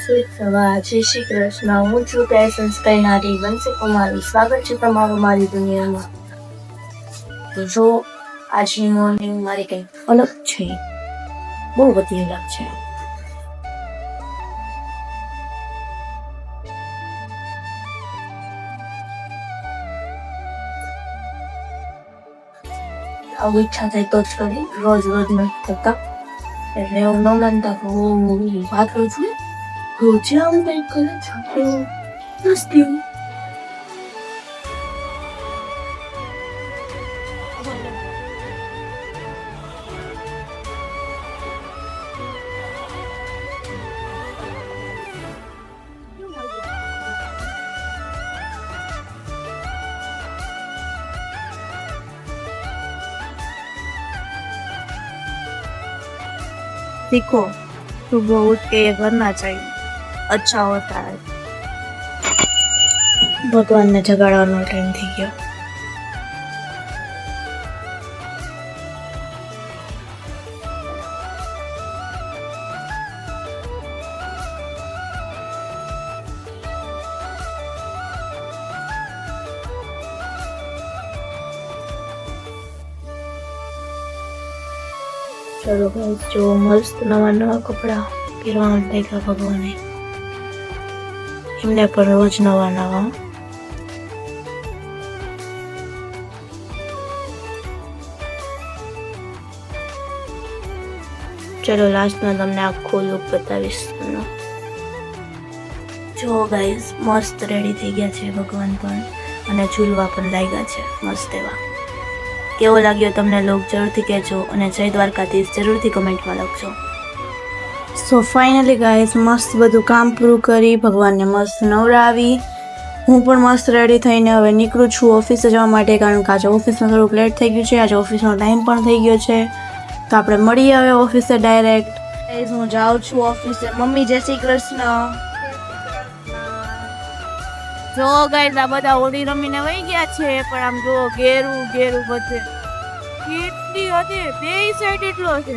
શુભ સવાર, જય શ્રી કૃષ્ણ. હું છું પેશન્સ કહેનારી વંશી કુમારી. સ્વાગત છે તમારું મારી દુનિયામાં. તો જો આજની મોર્નિંગ મારી કંઈક અલગ છે, બહુ બધી અલગ છે. આવું ઈચ્છા થાય તો જ કરી, રોજ રોજ નથી થતા. એટલે હું ન માનતા હું વાત કરું છું. રોજે આવું કંઈક કરે છે મસ્તી. सीखो सुबह उठ के ये करना चाहिए, अच्छा होता है. भगवान ने जगाड़વાનો ટાઈમ થઈ ગયો. चलो गाइस, जो मस्त नवा नवा कपड़ा પહેરવા દેખા ભગવાને એમને પણ રોજ નવા નવા. ચલો લાસ્ટમાં તમને આખો લુક બતાવીશ. જો ગાઈસ મસ્ત રેડી થઈ ગયા છે ભગવાન પણ, અને ઝૂલવા પણ લાગ્યા છે મસ્ત એવા. કેવો લાગ્યો તમને લોક જરૂરથી કહેજો, અને જય દ્વારકાધીશ જરૂરથી કમેન્ટમાં લખજો. સો ફાઇનલી ગાઈસ મસ્ત બધું કામ પૂરું કરી ભગવાનને મસ્ત નવરાવી, હું પણ મસ્ત રેડી થઈને હવે નીકળું છું ઓફિસે જવા માટે, કારણ કે આજે ઓફિસમાં થોડુંક લેટ થઈ ગયું છે. આજે ઓફિસનો ટાઈમ પણ થઈ ગયો છે, તો આપણે મળીએ હવે ઓફિસે ડાયરેક્ટ. હું જાઉં છું ઓફિસે. મમ્મી જય શ્રી કૃષ્ણ. જો ગાઈસ આ બધા હોળી રમીને વહી ગયા છે, પણ આમ જો ઘેરું ઘેરું બધે કેટલી હતી, બે સાઈડ એટલો છે.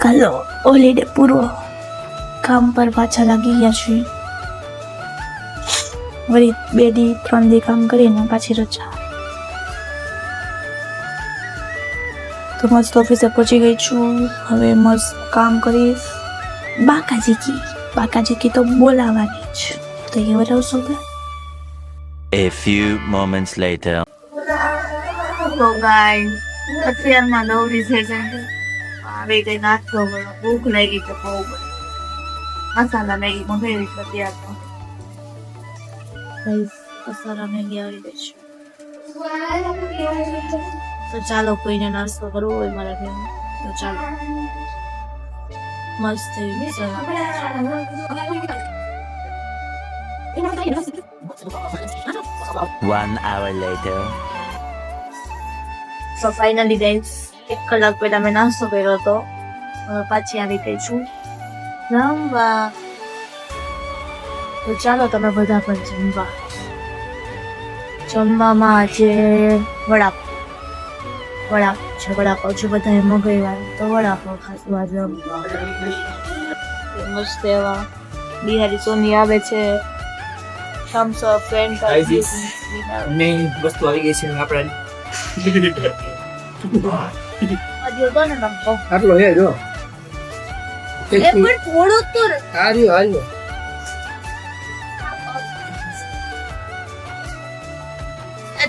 કાલો હોલીડે પૂરો, કામ પર પાછા લાગી ગયા છે. વળી 2-3 દી કામ કરીને પાછી રજા. તો મસ્ત ઓફિસે પહોંચી ગઈ છું. હવે મસ્ત કામ કરીશ. બાકાજી કી તો બોલાવાની જ, તો એ બરાબર છે. A few moments later. તો ગાઈસ અત્યારમાં નવરી છે હવે કઈ નાસ્તો કરો, ભૂખ લાગી છે બહુ બધી. મસાલા મેગી મંગાવી છે અત્યાર તો. ગાઈસ મસાલા મેગી આવી ગઈ છે, તો ચાલો કોઈને નાસ્તો કરવો હોય મારા ઘરે તો ચાલો. મસ્ત એવી મસાલા. 1 hour later. So finally guys 1 કલાક પહેલા મેં નાસ્તો કર્યો હતો, હવે પાછી આવી ગઈ છું જમવા. તો ચાલો તમે બધા પણ જમવા. જમવામાં આજે વડાપાવ છે બધાએ મગાવ્યા, તો વડાપાવ ખાશું આજે. મસ્ત એવા બિહારી સોની આવે છે, થમ્સ અપ, ફેન્ટા, મેં વસ્તુ આવી ગઈ છે આપણે. આટલો હે જો પણ થોડું તો હાલ્યો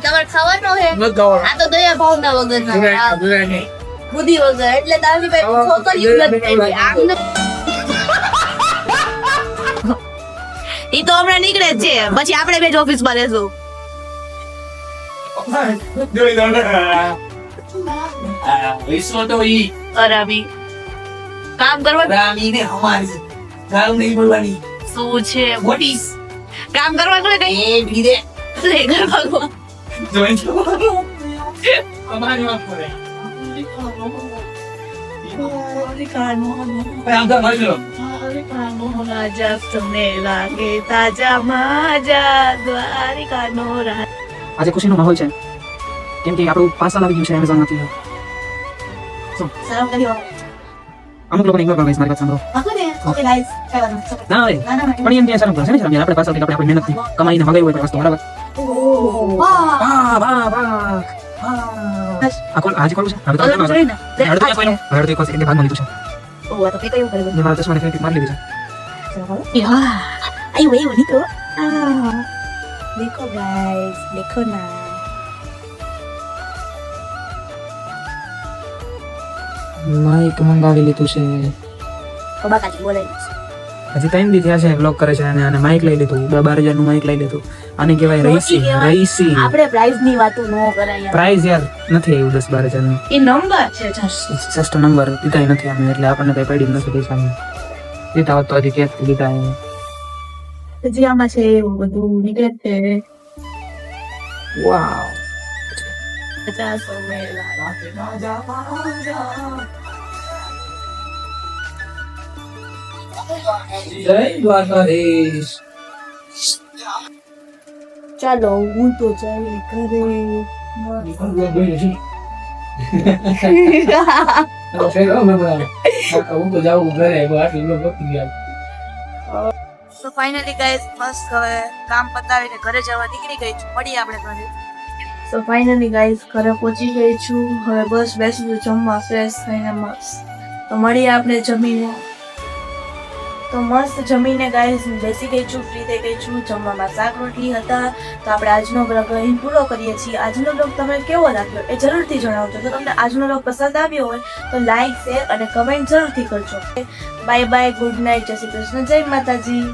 તમારે ખાવાનો હે. ન ખાવાનો. આ તો દયા ભાવના વગરના બુદ્ધિ વગર, એટલે તારી પાસે છોકરીઓ નથી. ઈ તો હમણાં નીકળે જ છે, પછી આપણે બે જ ઓફિસમાં રહેશું. વિશ્વ તો ઈ અરામી કામ કરવા રામી ને હમારી ગામ નહીં બોલવાની. શું છે વોટ ઇઝ કામ કરવાનું કઈ એ બીદે લે કરવાનું. જોઈન અમારી વાત કરે. આમ તો માજો તમને લાગે તાજા માજા દ્વારિકાનો રાત. આજે ખુશીનો માહોલ છે, કેમ કે આપણું પાર્સલ આવી ગયું છે એમેઝોન માંથી. સલામ કર્યો. અમુક લોકોને ઇગ્નોર કરો guys, મારી વાત સાંભળો. ઓકે ગાઈસ ચાલો ના આવે. પણ એમ ક્યાં શરમ કરશે ને શરમ યાર, આપણે પાછળથી આપણે આપણી મહેનતથી કમાઈને મગાવી હોય કોઈ વસ્તુ, બરાબર? વાહ, વાહ, વાહ, વાહ. આ કોલ આજે કોલ છે? હવે તો કોલ છે. હવે તો કોલ છે. હવે તો એક સેકન્ડ ભાગમાં લીધું છે. ઓ આ તો કે કયું કરે જે મારા ચશ્માને ફેંકી મારી લીધી છે. યાર આયો નીકળો देखो गाइस देखो ना માઈક મંગાવી લીધું છે. બાબા કાકી બોલે હજી 3 દી થયા છે બ્લોક કરે છે અને માઈક લઈ લીધું. 12,000 નું માઈક લઈ લીધું. આને કહેવાય રઈસી. આપણે પ્રાઇસ ની વાતો ન કરાય પ્રાઇસ યાર નથી આવ્યું 10-12,000 નું. એ નંબર છે જસ્ટ જસ્ટ નંબર દીધા નથી અમે, એટલે આપણને કઈ પડી નથી પૈસા દીધા હોત તો હજી કેસ દીધા એમ. જે આમાં છે એવું બધું નીકળે છે વાવ. 50 જય દ્વારકાધીશ. ચાલો હું તો જઈ ઘરે હું તો જાઉં ઘરે, આટલી લોકો પતી ગયા. તો ફાઇનલી ગાઈસ મસ્ત હવે કામ પતાવીને ઘરે જવા નીકળી ગઈ છું. મળીએ આપણે ઘરે. તો ફાઇનલી ગાઈસ ઘરે પહોંચી ગઈ છું. હવે બસ બેસી છું જમવા ફ્રેશ થઈને મસ્ત. તો મળીએ આપણે જમીને. તો મસ્ત જમીને ગાઈસ હું બેસી ગઈ છું, ફ્રી થઈ ગઈ છું. જમવામાં શાક રોટલી હતા. તો આપણે આજનો બ્લોગ અહીં પૂરો કરીએ છીએ. આજનો બ્લોગ તમને કેવો લાગ્યો એ જરૂરથી જણાવજો. જો તમને આજનો બ્લોગ પસંદ આવ્યો હોય તો લાઈક શેર અને કમેન્ટ જરૂરથી કરજો. બાય બાય, ગુડ નાઇટ, જય શ્રી કૃષ્ણ, જય માતાજી.